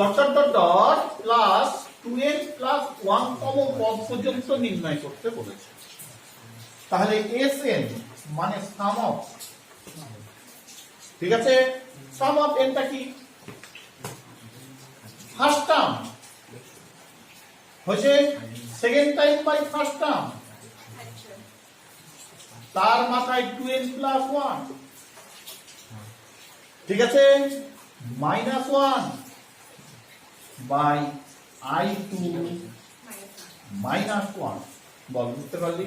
Dot dot dot dot plus 2n plus 1 তম পদ পর্যন্ত নির্ণয় করতে বলেছে। তাহলে Sn মানে সাম অফ, ঠিক আছে, সাম অফ nটা কি? ফার্স্ট টার্ম হচ্ছে second term by first term, তার মাথায় 2n প্লাস 1, ঠিক আছে, মাইনাস 1 বাই i2 মাইনাস 1। বল, বুঝতে পারলি?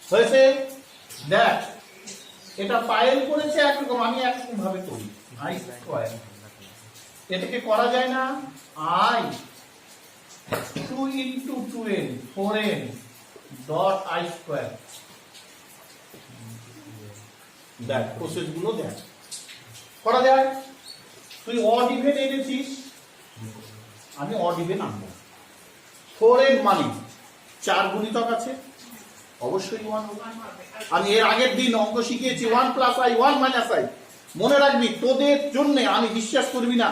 হয়েছে? দেখ, এটা পায়েল করেছে একরকম, আমি একরকম ভাবে করি, i স্কয়ার। এটাকে করা যায় না, i 2 into 2n 4n dot i square. দেখ প্রসেস গুলো দেখ, করা যায়। তুই অড ইভেন এনেছিস, আমি অড ইভেন আনবো। 4n মানে 4 গুণিতক আছে, অবশ্যই 1 হবে। আমি এর আগের দিন অঙ্ক শিখিয়েছি 1 প্লাস i 1 মাইনাস i। মনে রাখবি, তোদের জন্য আমি বিশ্বাস করবি না,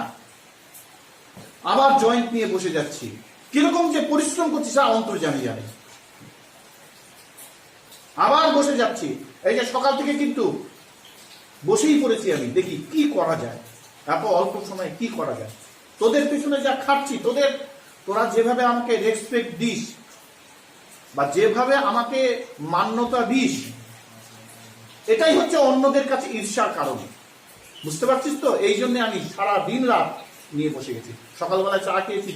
আবার জয়েন্ট নিয়ে বসে যাচ্ছি। কিরকম যে পরিশ্রম করছিস অন্তর্জামী জানে। আবার বসে যাচ্ছি, এই যে সকাল থেকে কিন্তু বসেই পড়েছি আমি, দেখি কি করা যায়, এত অল্প সময়ে কি করা যায়। তোদের পিছনে যা খাচ্ছি, তোরা যেভাবে আমাকে রেসপেক্ট দিস বা যেভাবে আমাকে মান্যতা দিস, এটাই হচ্ছে অন্যদের কাছে ঈর্ষার কারণ। বুঝতে পারছিস তো? এই জন্য আমি সারা দিন রাত নিয়ে বসে গেছি। সকালবেলায় চা খেয়েছি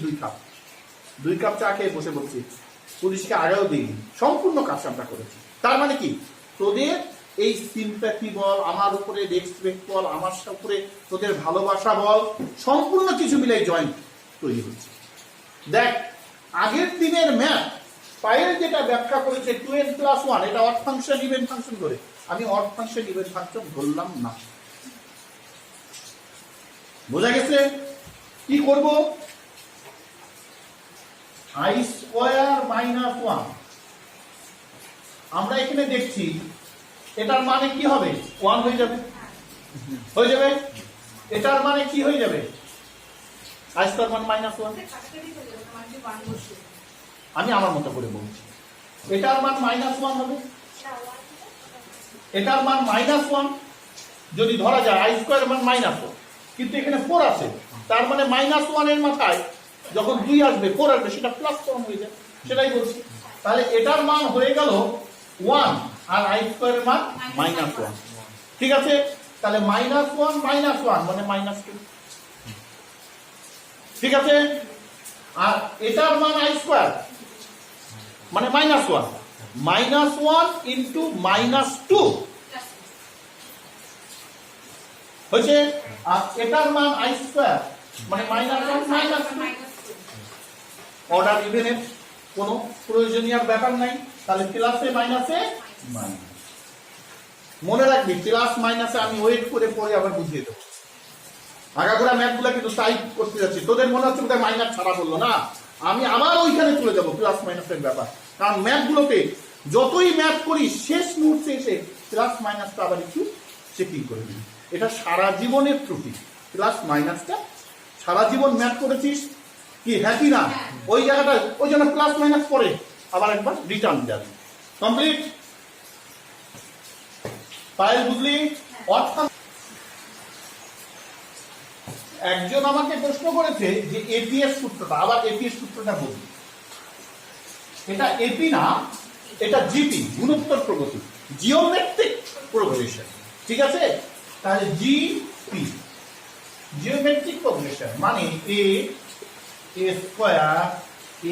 2 কাপ চা খেয়ে বসে পড়ছি, পুলিশকে আগেও দিইনি, সম্পূর্ণ কাজটা করেছি। তার মানে কি, তোদের এই সিম্প্যাথি বল, আমার উপরে রেসপেক্ট বল, আমার উপরে তোদের ভালোবাসা বল, সম্পূর্ণ কিছু মিলে জয়েন্ট তৈরি হচ্ছে। দেখ, আগের দিনের ম্যাথ পায়েল যেটা ব্যাখ্যা করেছে 2n প্লাস 1, এটা অড ফাংশন ইভেন ফাংশন করে, আমি অড ফাংশন ইভেন ফাংশন ধরলাম না। বোঝা গেছে? কি করব? i স্কয়ার মাইনাস 1, আমরা এখানে দেখছি এটার মানে কি হবে? 1 হয়ে যাবে, হয়ে যাবে। এটার মানে কি হয়ে যাবে? i স্কয়ার মান মাইনাস 1। আমি আমার মতো করে বলছি, এটার মান মাইনাস 1 হবে, এটার মান মাইনাস 1 যদি ধরা যায়, i স্কয়ার মান মাইনাস 1, কিন্তু এখানে 4 আছে, তার মানে মাইনাস 1 এর মাথায় যখন 2 আসবে 4 আসবে, সেটা প্লাস 1 হয়ে যাবে, সেটাই বলছি। তাহলে এটার মান হয়ে গেল 1 আর i স্কয়ার এর মান মাইনাস 1, ঠিক আছে। তাহলে মাইনাস 1 মানে মাইনাস 2, ঠিক আছে। আর এটার মান i স্কয়ার মানে মাইনাস 1 ইন্টু মাইনাস 2 হয়েছে। আর এটার মান i স্কয়ার মানে মাইনাস 1 মাইনাস 2। অর্ডার ইভেনের কোনো প্রয়োজনীয় ব্যাপার নাই, তাহলে প্লাসে মাইনাসে মাইনাস। মনে রাখবি, প্লাস মাইনাসে আমি ওয়েট করে পরে আবার বুঝিয়ে দেবো। আগাগোড়া ম্যাথগুলো কিন্তু টাইপ করতে যাচ্ছি, তোদের মনে হচ্ছে ওটা মাইনাস ছাড়া বললো না, আমি আবার ওইখানে চলে যাবো প্লাস মাইনাসের ব্যাপার। কারণ ম্যাথগুলোতে যতই ম্যাথ করি, শেষ মুহূর্তে এসে প্লাস মাইনাসটা আবার একটু চেকিং করে দিই। এটা সারা জীবনের ত্রুটি, প্লাস মাইনাসটা। সারা জীবন ম্যাথ করেছিস কি, হ্যাঁ কি না? ওই জায়গাটা ওই জন্য প্লাস মাইনাস পরে আবার একবার রিটার্ন যাবে। কমপ্লিট? পায়েল বুঝলি? অর্থাৎ একজন আমাকে প্রশ্ন করেছে যে এপিএস সূত্রটা, আবার এপিএস সূত্রটা বলি। এটা এপি না, এটা জিপি, গুণোত্তর প্রগতি, জিওমেট্রিক প্রোগ্রেশন, ঠিক আছে। তাহলে জিপি জিওমেট্রিক প্রোগ্রেশন মানে A square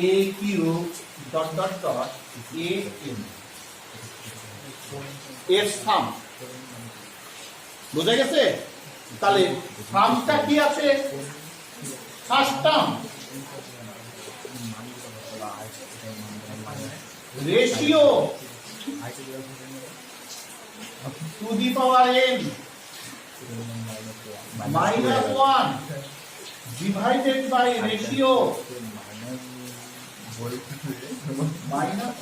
A cube dot dot dot A N, এর সাম। বোঝা গেছে? তাহলে সামটা কি আছে? First term ratio to the power n minus 1 divided by ratio minus।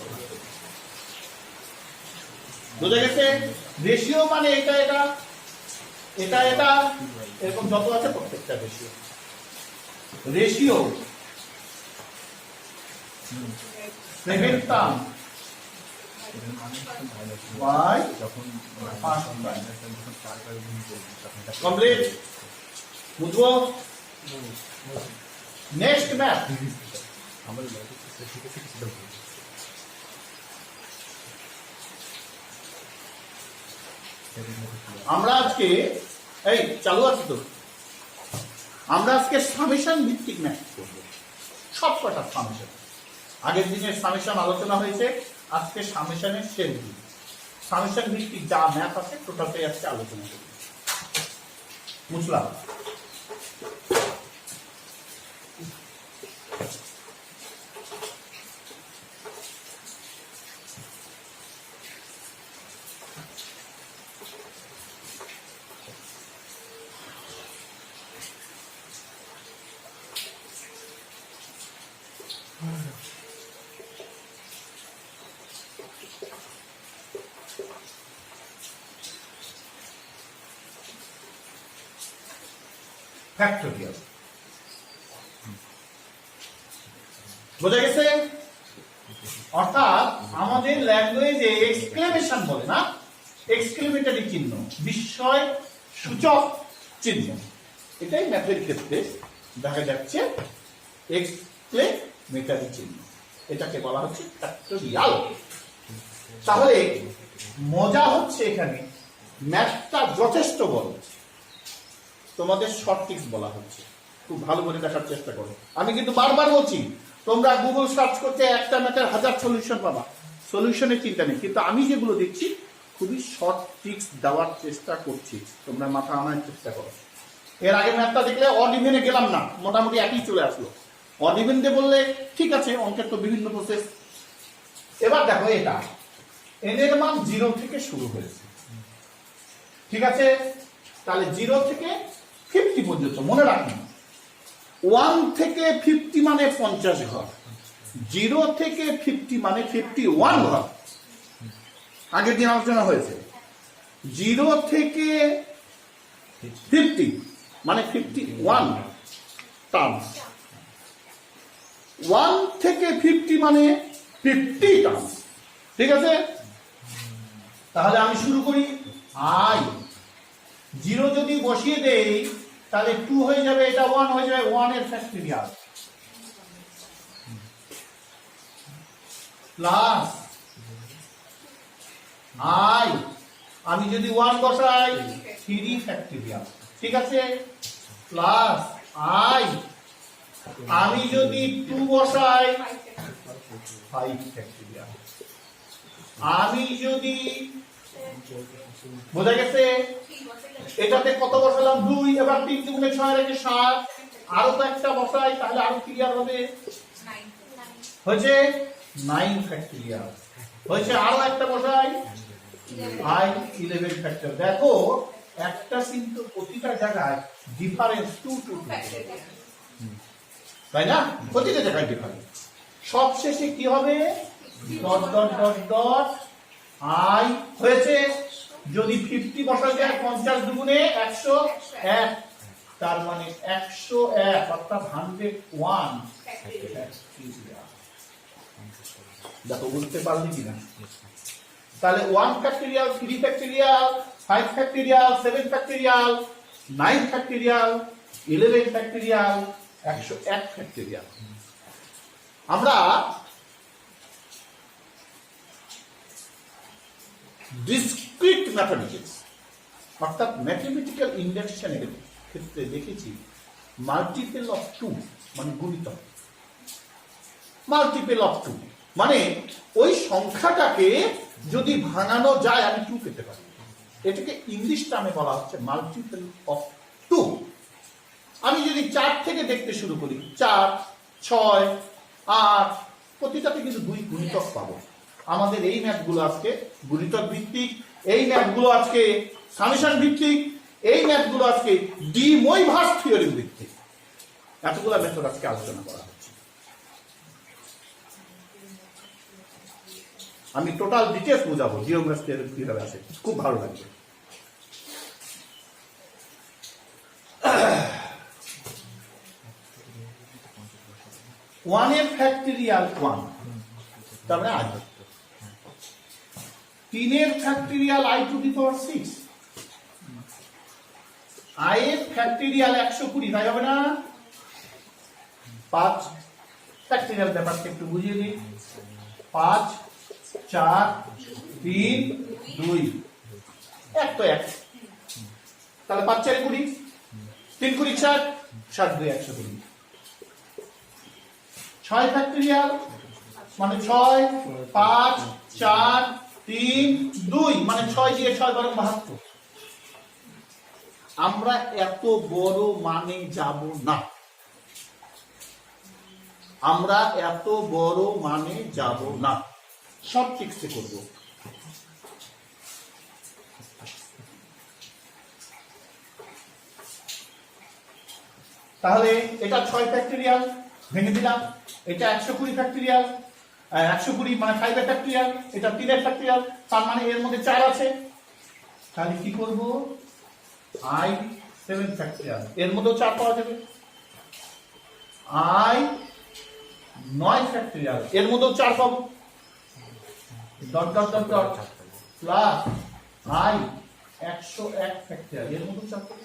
বোঝা গেছে? রেশিও মানে এটা এটা এটা এটা এরকম যত আছে প্রত্যেকটা ratio. Ratio 7 term by complete. বুঝবো? Next math. আমরা আজকে এই চালু আছে তো, আমরা আজকে সামেশন ভিত্তিক ম্যাথ করব। সব কটা সামেশন, আগের দিনের সামেশন আলোচনা হয়েছে, আজকে সামেশনের শেষ দিন। সামেশন ভিত্তিক যা ম্যাথ আছে টোটালটাই আজকে আলোচনা করব। বুঝলাম? ফ্যাক্টোরিয়াল বোঝা গেছে? অর্থাৎ আমাদের ল্যাঙ্গুয়েজে এক্সক্লেমেশন বলে না, এক্সক্লেমেটরি চিহ্ন, বিস্ময় সূচক চিহ্ন, এটাই ম্যাথের ক্ষেত্রে দেখা যাচ্ছে এক্সক্লেমেটরি চিহ্ন, এটাকে বলা হচ্ছে ফ্যাক্টোরিয়াল। তাহলে মজা হচ্ছে এখানে ম্যাথটা যথেষ্ট বড়, তোমাদের শর্ট ট্রিক্স বলা হচ্ছে, খুব ভালো করে দেখার চেষ্টা করো। আমি কিন্তু বারবার বলছি, তোমরা গুগল সার্চ করতে একটা ম্যাথের 1000 সলিউশন পাবা, সলিউশনের চিন্তা নেই, কিন্তু আমি যেগুলো দিচ্ছি খুবই শর্ট ট্রিক্স দেওয়ার চেষ্টা করছি, তোমরা মাথা আনার চেষ্টা করো। এর আগে ম্যাথটা দেখলে অড ইভেনে গেলাম না, মোটামুটি একই চলে আসলো। অড ইভেন দিয়ে বললে ঠিক আছে, অঙ্কের তো বিভিন্ন প্রসেস। এবার দেখো এটা এন এর মান 0 থেকে শুরু হয়েছে, ঠিক আছে? তাহলে 0 থেকে 50 পর্যন্ত মনে রাখুন, 1 থেকে 50 মানে 50 ঘর, 0 থেকে 50 মানে 51 ঘর। আগের দিন আলোচনা হয়েছে। 0 থেকে 50 মানে 51 টার্মস, 1 থেকে 50 মানে 50 টার্মস, ঠিক আছে? তাহলে আমি শুরু করি। আই 0 যদি বসিয়ে দেই তাহলে 2 হয়ে যাবে, এটা 1 হয়ে যাবে, 1 এর ফ্যাক্টরিয়াল প্লাস আই, আমি যদি 1 বসাই 3 ফ্যাক্টরিয়াল, ঠিক আছে? প্লাস আই, আমি যদি 2 বসাই 5 ফ্যাক্টরিয়াল, আমি যদি, বোঝা গেছে? এটাতে কত বসালাম? 2, এবার 3 দুগুণে 6 রেখে 7, আরো তো একটা বসাই, তাহলে আরো ক্লিয়ার হবে। হয়েছে 9 ফ্যাক্টরিয়াল, হয়েছে আরো একটা বসাই 11 ফ্যাক্টর। দেখো একটা কিন্তু প্রতিটা জায়গায় ডিফারেন্স 2 তাই না? প্রতিটা জায়গায় ডিফারেন্স। সবশেষে কি হবে? Dot dot dot dot I হয়েছে। যদি 50 বসা যায় 50 দুগুণে 101, তার মানে 101 অর্থাৎ 101। দেখো বুঝতে পারলি কিনা? তাহলে 1 factorial, 3 factorial, 5 factorial, 7 factorial, 9 factorial, 11 factorial, 101 factorial. আমরা ডিসক্রিট ম্যাথমেটিক্স অর্থাৎ ম্যাথমেটিক্যাল ইন্ডাকশনের ক্ষেত্রে দেখেছি মাল্টিপল অফ 2 মানে গুণিতক, মাল্টিপল অফ 2 মানে ওই সংখ্যাটাকে যদি ভাঙানো যায় আমি 2 পেতে পারি। এটাকে ইংলিশ টার্মে বলা হচ্ছে মাল্টিপল অফ 2। আমি যদি 4 থেকে দেখতে শুরু করি, 4, 6, 8, প্রতিটাতে কিন্তু 2 গুণিতক পাবো। আমাদের এই ম্যাথগুলো আজকে গুণিতক ভিত্তিক, এই ম্যাথগুলো আজকে সামেশন ভিত্তিক, এই ম্যাথগুলো আজকে ডি মোইভার্স থিওরি ভিত্তিক। এতগুলো মেথড আজকে আলোচনা করা হচ্ছে। আমি টোটাল ডিটেলস বোঝাবো জিওমেট্রি থিওরি কিভাবে আসে, খুব ভালো লাগবে। 1 এর ফ্যাক্টরিয়াল 1, তার মানে i। 3 এর factorial i two the power 6, i এর ফ্যাক্টরিয়াল 120, তাই হবে না? 5 ফ্যাক্টরিয়াল ব্যাপারটা একটু বুঝিয়ে দিই। 5 4 3 2, এক তো এক, তাহলে 5 4 20, 3 20 60, 60 2 120। 6 ফ্যাক্টরিয়াল মানে 6 5 4 3 2, মানে 6 দিয়ে 6 বরং 72। আমরা এত বড় মানে যাব না, আমরা এত বড় মানে যাব না, সব টিক্সে করব। তাহলে এটা 6 ফ্যাক্টরিয়াল ভেঙে দিলাম, এটা 120 ফ্যাক্টরিয়াল, 120 মানে 5 এর ফ্যাক্টরিয়াল, এটা 3 এর ফ্যাক্টরিয়াল, তার মানে এর মধ্যে 4 আছে। তাহলে কি করব? i 7 ফ্যাক্টরিয়াল, এর মধ্যেও 4 পাওয়া যাবে। i 9 ফ্যাক্টরিয়াল, এর মধ্যেও 4 পাবো। Dot dot dot dot plus i 101 factorial, এর মধ্যেও 4 পাবো।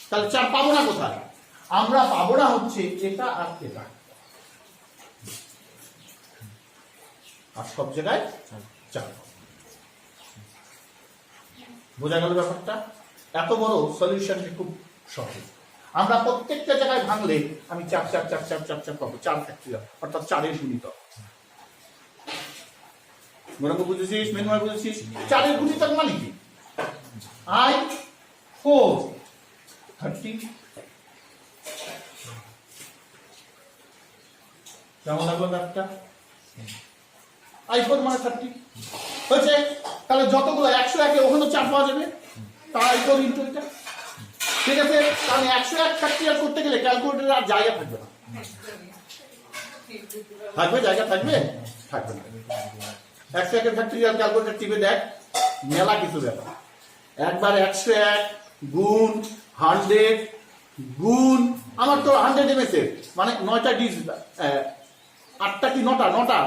তাহলে 4 পাবো না কোথায়? আমরা পাবো না হচ্ছে এটা আর এটা, আর সব জায়গায় 4 পাবো। বোঝা গেল ব্যাপারটা? এত বড় সলিউশনটি খুব সহজ। আমরা প্রত্যেকটা জায়গায় ভাঙলে আমি 4 4 4 4 4 4 পাবো, 4 ফ্যাক্টরিয়াল, অর্থাৎ 4 এর গুণিতক। বরং বুঝেছিস? মেনুয়ার বুঝেছিস? 4 এর গুণিতক মানে কি? i 4 30। কেমন লাগলো ব্যাপারটা? i 4 মানে 30 হয়েছে। তাহলে যতগুলো 101 এ ওখানে 4 পাওয়া যাবে, তাই i 4 ইনটু এটা। ঠিক আছে? তাহলে 101 ফ্যাক্টরিয়াল করতে গেলে ক্যালকুলেটরে আর জায়গা থাকবে না। থাকবে? জায়গা থাকবে? থাকবে না। 101 এর ফ্যাক্টরিয়াল ক্যালকুলেটর টিপে দেখ, মেলা কিছু ব্যাপার। একবার 101 গুণ 100 গুণ, আমার তো 100 ms এর মানে 9টা ডিজিট, 8টা কি 9টা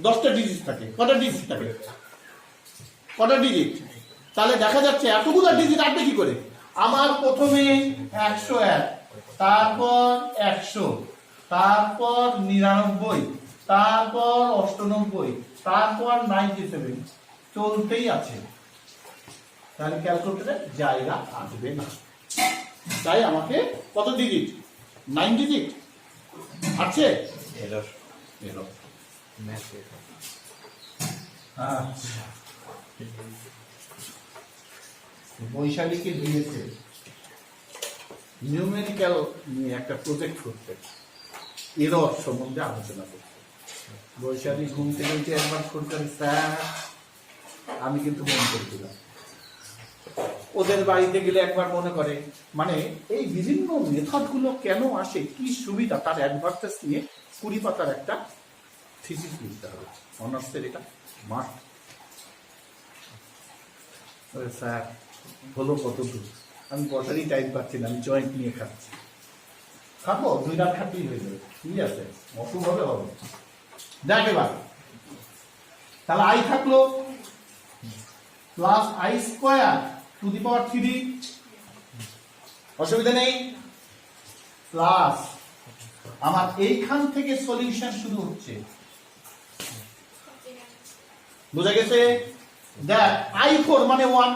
10টা ডিজিট থাকে। কটা ডিজিট থাকে? কটা ডিজিট? তাহলে দেখা যাচ্ছে এতগুলো ডিজিট আসবে কি করে? আমার প্রথমে 101, তারপর 100, তারপর 99, তারপর 98, তারপর 97, চলতেই আছে। তাহলে ক্যালকুলেটরে জায়গা আসবে না। তাই আমাকে কত ডিজিট? 9 ডিজিট আছে। Error error. মেসেজ। আচ্ছা, বৈশালীকে দিয়েছে নিউমেরিক্যাল নিয়ে একটা প্রজেক্ট করতে, এরর সম্বন্ধে আলোচনা করতে। বৈশালী ঘুম থেকে উঠে একবার সরকারি স্যার, আমি কিন্তু মনে করেছিলাম ওদের বাড়িতে গেলে একবার মনে করে মানে এই বিভিন্ন মেথড গুলো কেন আসে, কি সুবিধা, তার অ্যাডভার্টাইজ নিয়ে 20 পাতার একটা থিসিস লিখতে হবে। অনার্সের এটা মাস্ট। স্যার হলো কত দূর, আমি বসারই টাইম পাচ্ছি না, আমি জয়েন্ট নিয়ে খাচ্ছি। খাবো 2 রাত খাতেই হয়ে যাবে, ঠিক আছে, অসুখ হবে হবে। দেখ এবার, তাহলে আই থাকলো plus i square to the power 3, অসুবিধা নেই, প্লাস আমার এইখান থেকে সলিউশন শুরু হচ্ছে। বুঝা গেছে? দেখ i4 মানে 1,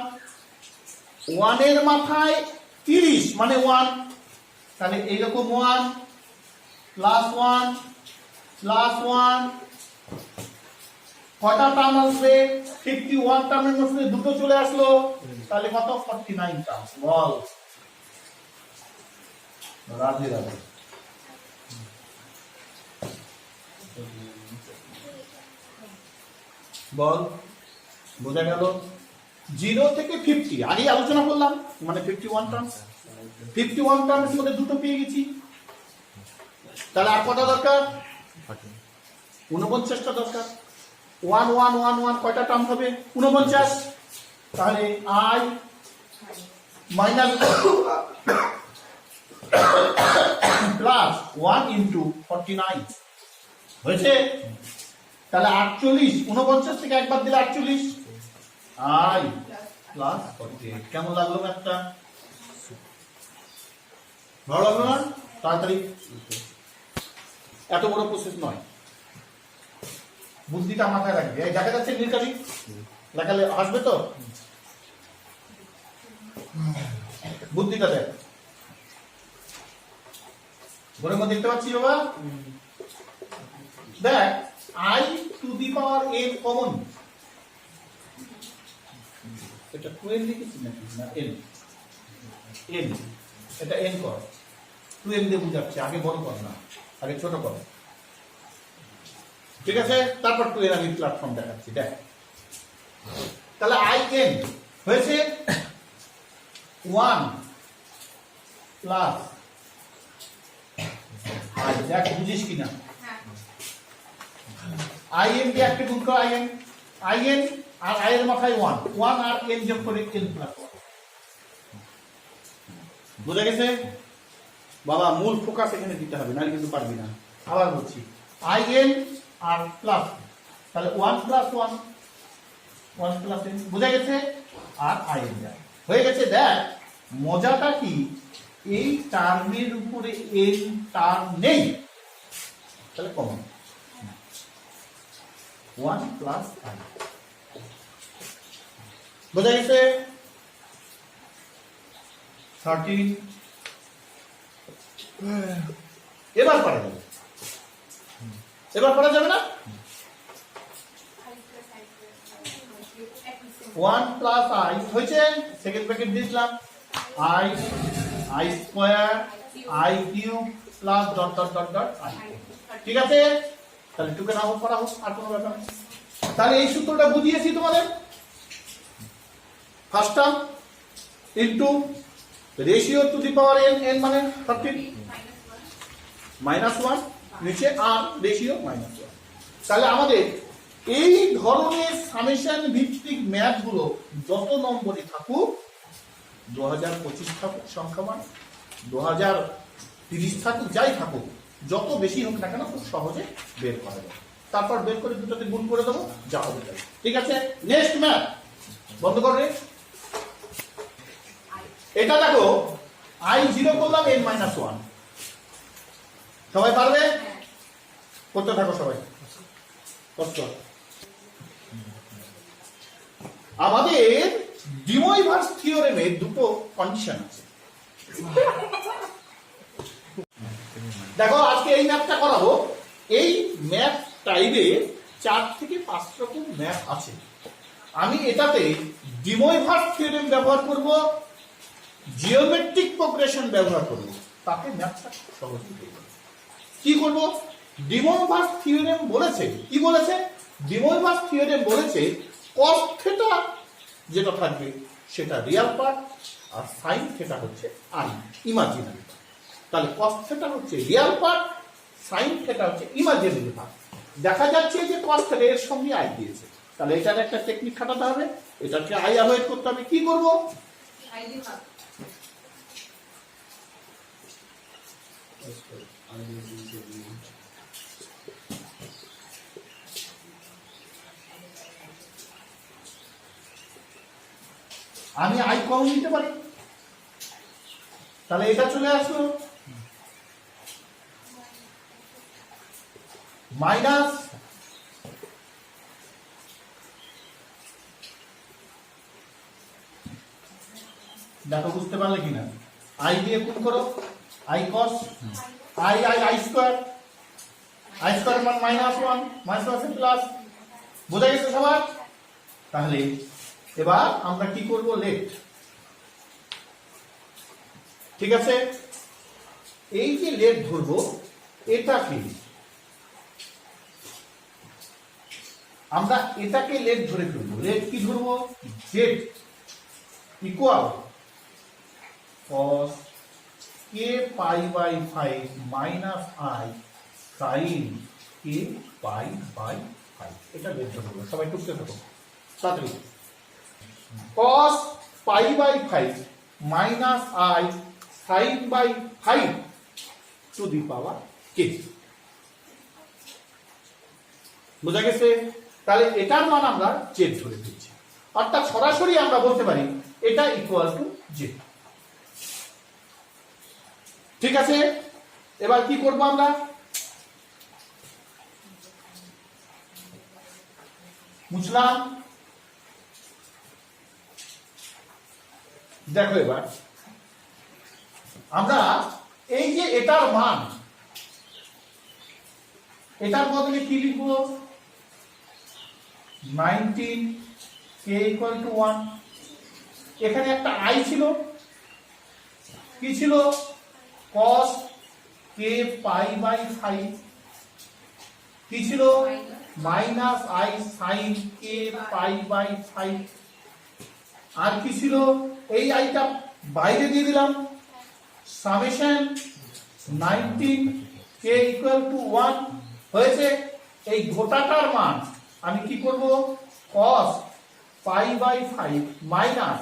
1 এর মাথায় 30 মানে 1, তাহলে এইরকম 1 প্লাস 1 প্লাস 1, কটা টার্ম আসবে? 51 টার্মের মধ্যে দুটো চলে আসলো, তাহলে কত? 49 টার্ম। বল রাধে রাধে। বল বোঝা গেল? 0 থেকে 50 আগে আলোচনা করলাম, মানে 51 টার্মস। 51 টার্মস মধ্যে দুটো পেয়ে গেছি, তাহলে আর কটা দরকার? 49টা দরকার। 1 1 1 1 কয়টা টার্ম হবে? 49। তাহলে i মাইনাস প্লাস 1 ইন্টু 49, হয়েছে? তাহলে 48, 49 থেকে একবার দিলে 48, আই প্লাস 48। কেমন লাগলো ম্যাথটা? ভালো লাগলো না? তাড়াতাড়ি, এত বড় প্রসেস নয়, বুদ্ধিটা মাথায় রাখবে। এই দেখা যাচ্ছে নীলকালি দেখালে আসবে তো, বুদ্ধিটা দেখ। ঘরের মধ্যে দেখতে পাচ্ছি বাবা, দেখ I two the power N common, এটা 12 লিখেছি নাকি না এন, এন এটা এন কর, 2n দিয়ে বুঝাচ্ছে, আগে বড় কর না, আগে ছোট কর, ঠিক আছে? তারপর 2n আমি প্ল্যাটফর্ম দেখাচ্ছি, দেখ। তাহলে আই এন হয়েছে 1 প্লাস আই, দেখ বুঝিস কিনা, আই এন দিয়ে একটা গুণ কর, আই এন আর আই এর মাথায় 1 আর এন যোগ করে n প্লাস 1। বুঝা গেছে বাবা? মূল ফোকাস এখানে দিতে হবে, নাহলে কিন্তু পারবি না। আবার বলছি, আই এন আর প্লাস, তাহলে 1 প্লাস 1, 1 প্লাস n, বুঝা গেছে? আর আই এন হয়ে গেছে। দেখ মজাটা কি, এই টার্মের উপরে এন টার্ম নেই, তাহলে কমন 1 প্লাস আই, বোঝা গেছে? 13, এবার পারা যাবে, এবার পারা যাবে না? 1 প্লাস আই হয়েছে, সেকেন্ড ব্র্যাকেট দিয়েছিলাম, I I square I cube plus dot dot dot dot I, ঠিক আছে? তাহলে টুকে না হোক করা হোক, আর কোনো ব্যাপার নেই। তাহলে এই সূত্রটা বুঝিয়েছি তোমাদের, first term into ratio to the power N, N মানে 13 -1, নিচে আর রেশিও -1। তাহলে আমাদের এই ধরনের সামেশন ভিত্তিক ম্যাথ গুলো যত নম্বরই থাকুক, 2025 থাকুক সংখ্যামান, 2030 থাকুক, যাই থাকুক, যত বেশি হোক না কেন খুব সহজে বের করা যায়। তারপর বের করে দুটোতে গুণ করে দেবো, যা হবে তাই, ঠিক আছে? নেক্সট ম্যাথ বন্ধ করবে। এটা দেখো, আই 0 করলাম n -1, সবাই পারবে? করতে থাকো সবাই, কষ্ট। আমাদের ডিমোইভার্স থিওরেমে দুটো কন্ডিশন আছে। দেখো আজকে এই ম্যাথটা করাবো। এই ম্যাথ টাইপে 4 থেকে 5 রকম ম্যাথ আছে। আমি এটাতে ডিমোইভার্স থিওরেম ব্যবহার করব, জিওমেট্রিক প্রোগ্রেশন ব্যবহার করব, তাতে ম্যাথটা সহজ হয়ে যাবে। কি করব? ডিমোইভার্স থিওরেম বলেছে, কি বলেছে? ডিমোইভার্স থিওরেম বলেছে cos থিটা যেটা থাকবে সেটা রিয়াল পার্ট, আর sin থিটা হচ্ছে ইমাজিনারি পার্ট। তাহলে cos থিটা হচ্ছে রিয়াল পার্ট, sin থিটা হচ্ছে ইমাজিনারি পার্ট। দেখা যাচ্ছে যে cos থিটা এর সঙ্গে আই দিয়েছে, তাহলে এটার একটা টেকনিক খাটাতে হবে, এটাকে আই অ্যাভয়েড করতে হবে। কি করব? আমি আই কম নিতে পারি, তাহলে এটা চলে আসলো মাইনাস দেখো বুঝতে পারলে কিনা, আই দিয়ে গুণ করো, I cos I I I square মান -1 -1 প্লাস, বোঝা গেছে সবার? তাহলে এবার আমরা কি করব? লেফট, ঠিক আছে? এই যে লেফট ধরবো, এটাকে আমরা এটাকে লেফট ধরে ফেলবো। লেফট কি ধরবো? Z equal cos k pi by 5 minus I sin k pi by 5, এটা বের করবো। সবাই টুকতে থাকো তাড়াতাড়ি। cos pi by 5 minus I sin by 5 to the power k, বোঝা গেছে? তাহলে এটার মান আমরা জেড ধরে দিচ্ছি, অর্থাৎ সরাসরি আমরা বলতে পারি এটা ইকুয়াল টু জেড। ঠিক আছে, এবার কি করব আমরা? বুঝলাম। দেখো এবার আমরা এই যে এটার মান, এটার বদলে কি লিখবো? 19 k ইকুয়াল টু 1। এখানে একটা আই ছিল, কি ছিল? cos k pi by 5। কি ছিল? Minus I sine k pi by 5। আর কি ছিল? এই আইটা বাইরে দিয়ে দিলাম, সামেশন 19 k ইকুয়াল টু 1 হয়েছে। এই গোটাটার মান আমি কি করব? cos pi by 5 minus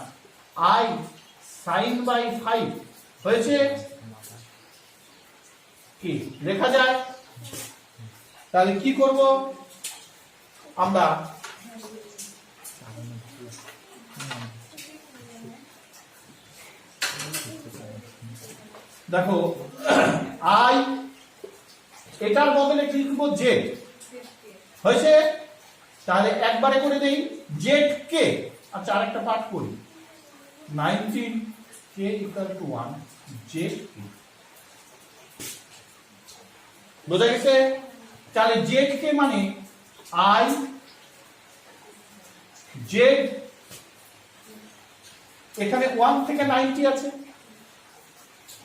I sine by 5 হয়েছে কি লেখা যায়? তাহলে কি করব আমরা? দেখো আই, এটার বদলে কি লিখব? জেড হয়েছে। তাহলে একবারে করে দেই জেড কে। আচ্ছা আরেকটা পাঠ করি, 19 k ইকুয়াল টু 1 জেড কে। বোঝা গেছে? তাহলে জেড কে মানে আই জেড, এখানে 1 থেকে 90 আছে,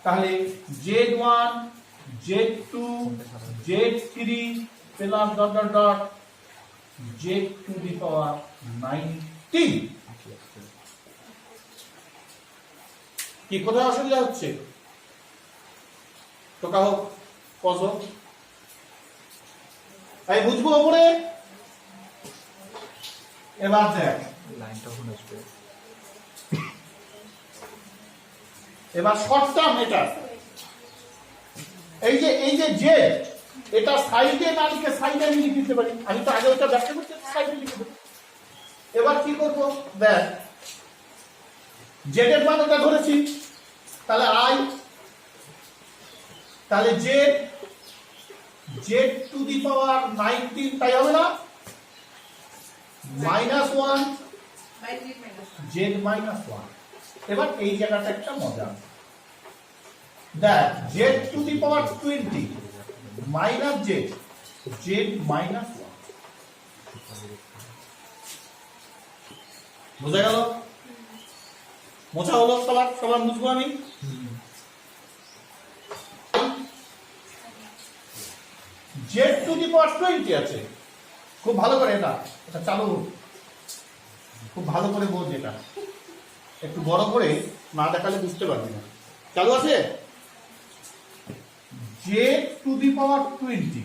তাহলে z1 z2 z3 plus dot dot dot z to the power 19। কি কোথায় অসুবিধা হচ্ছে? তো কাহ কত এই বুঝবো ওপরে? এবার দেখ, লাইনটা ওখানে আসবে। এবার শর্ট টার্ম এটা, এই যে জেড, এটা সাইডে না লিখে সাইডে আমি লিখে দিতে পারি। আমি তো আগে ওটা ব্যাখ্যা করতে সাইডে লিখে দেবো। এবার কি করব? দেখ, জেড এর মান ওটা ধরেছি, তাহলে আই, তাহলে Z Z two the power 19, তাই হবে না? Minus 1 Z minus 1। এবার এই জায়গাটা একটা মজা, দেখ Z two the power 20 minus Z, Z minus 1। বোঝা গেল? মোছা হলো? সবার বুঝবো আমি? জেড টু দি পাওয়ার 20 আছে, খুব ভালো করে এটা চালু, খুব ভালো করে বোঝ। এটা একটু বড় করে না দেখালে বুঝতে পারবি না। চালু আছে? Z two the power 20,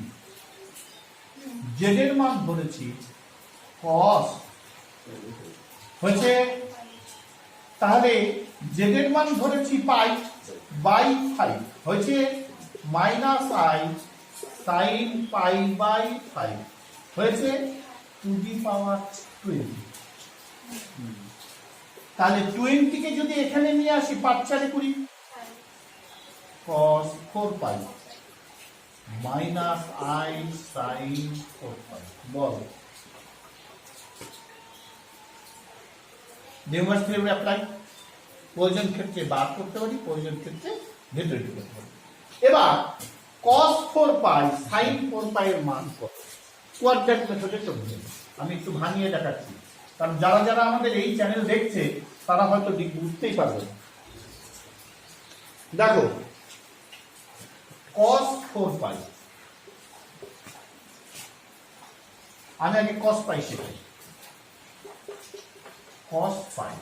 Z এর মান ধরেছি cos হয়েছে, তাহলে জেড এর মান ধরেছি পাই বাই 5 হয়েছে, minus I sine pi by 5 হয়েছে টু দি পাওয়ার 20। তাহলে 20 কে যদি এখানে নিয়ে আসি 5 4 20, cos 4 pi minus I sine 4 pi. বল নিউমার্স থিওরি অ্যাপ্লাই, প্রয়োজন ক্ষেত্রে বার করতে পারি, প্রয়োজন ক্ষেত্রে ভেতরে করতে পারি। এবার cos 4 পাই sin 4 পাই এর মান কত? কোয়াড্রেট মেথডে চলে যাবে। আমি একটু ভাঙিয়ে দেখাচ্ছি, কারণ যারা যারা আমাদের এই চ্যানেল দেখছে তারা হয়তো বুঝতেই পারবে না। দেখো cos 4 পাই, আমি আগে cos পাই শেখাই। cos পাই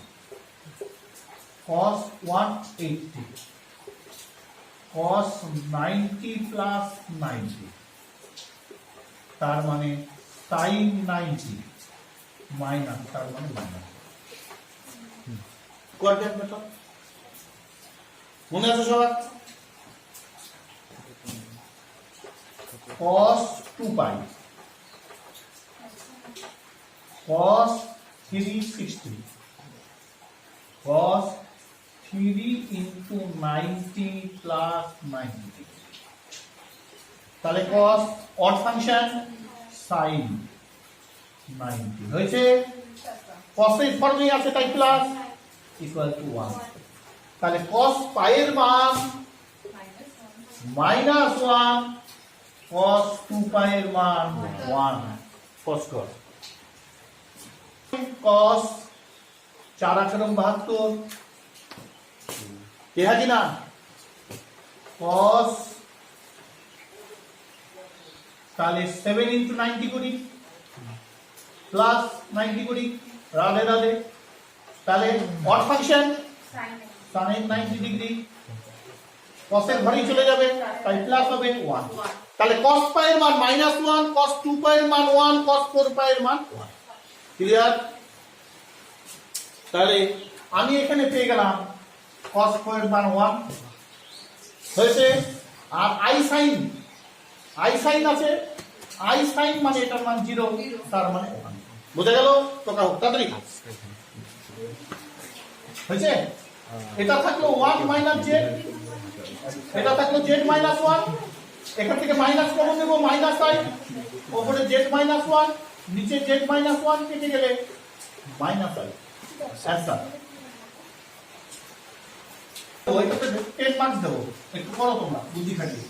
cos 180 cos 90 প্লাস 90, তার মানে sin 90 মাইনাস, তার মানে মাইনাস। কোয়াড্রেট মেথড মনে আছে সবার? cos 2 পাই cos 360 cos 3 into 90 plus 90 তাহলে cos odd function sin 90 হয়েছে cos এর ফর্মেই আছে তাই প্লাস ইকুয়াল টু 1 তাহলে cos পাই এর মান -1 cos 2 পাই এর মান 1 cos cos cos 4 18 72 কে হাজি না cos তাহলে 7 into 90 করি প্লাস 90 করি রাধে রাধে তাহলে odd function sin 90 degree cos এর ঘরেই চলে যাবে তাই প্লাস হবে 1 তাহলে cos পাই এর মান -1 cos 2 পাই এর মান 1 cos 4 পাই এর মান 1 ক্লিয়ার তাহলে আমি এখানে পেয়ে গেলাম cos 4 এর মান 1 হয়েছে আর i sin আছে i sin মানে এটার মান 0 তার মানে 1 বোঝা গেল তো কাউ তাড়াতাড়ি হয়েছে এটা থাকলো 1 মাইনাস z এটা থাকলো z মাইনাস 1 এখান থেকে মাইনাস কমন নেব মাইনাস i উপরে z মাইনাস 1 নিচে z মাইনাস 1 কেটে গেলে মাইনাস i অ্যান্সার ওইটাতে 10 মার্কস দেবো একটু করো তোমরা বুদ্ধি খাটিয়ে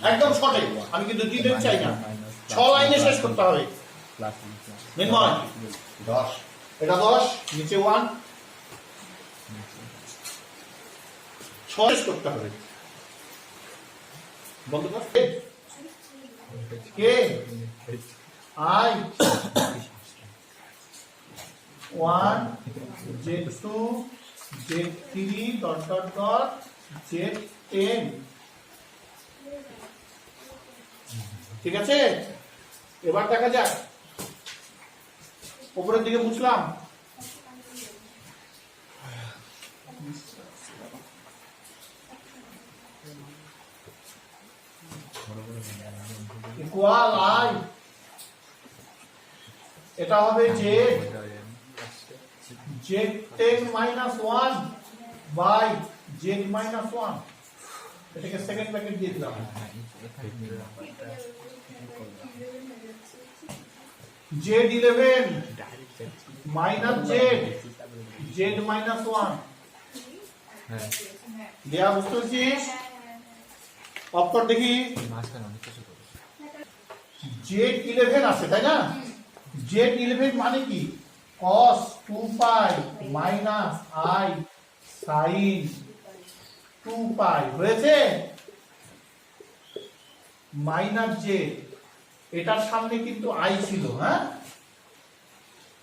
একদম সঠিক আমি কিন্তু দিতে চাই না 6 লাইনে শেষ করতে হবে নির্ময় 10 এটা 10 নিচে 1 6 শেষ করতে হবে বন্ধ কর কে i 1 z2 z3 dot dot dot z10 ঠিক আছে এবার দেখা যাক উপরের দিকে বুঝলাম ইকুয়াল i এটা হবে z z10 minus 1 by z minus 1 এটাকে সেকেন্ড ব্র্যাকেট দিয়ে দিলাম z11 minus z z minus 1 দেয়া বুঝতে পারছিস অফ কর দেখি z11 আছে তাই না z11 মানে কি cos 2 pi minus i sin 2 pi হয়েছে মাইনাস z এটার সামনে কিন্তু i ছিল হ্যাঁ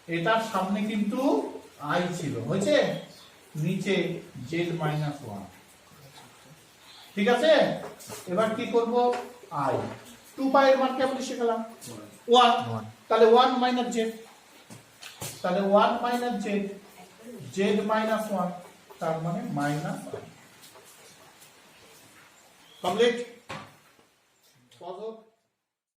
এটার সামনে কিন্তু i ছিল হয়েছে নিচে z minus 1 ঠিক আছে এবার কি করব i 2 pi এর মান কেমন শিখলাম 1 তাহলে 1 মাইনাস z তাহলে 1 মাইনাস z z মাইনাস 1 তার মানে মাইনাস i কমপ্লিট পজ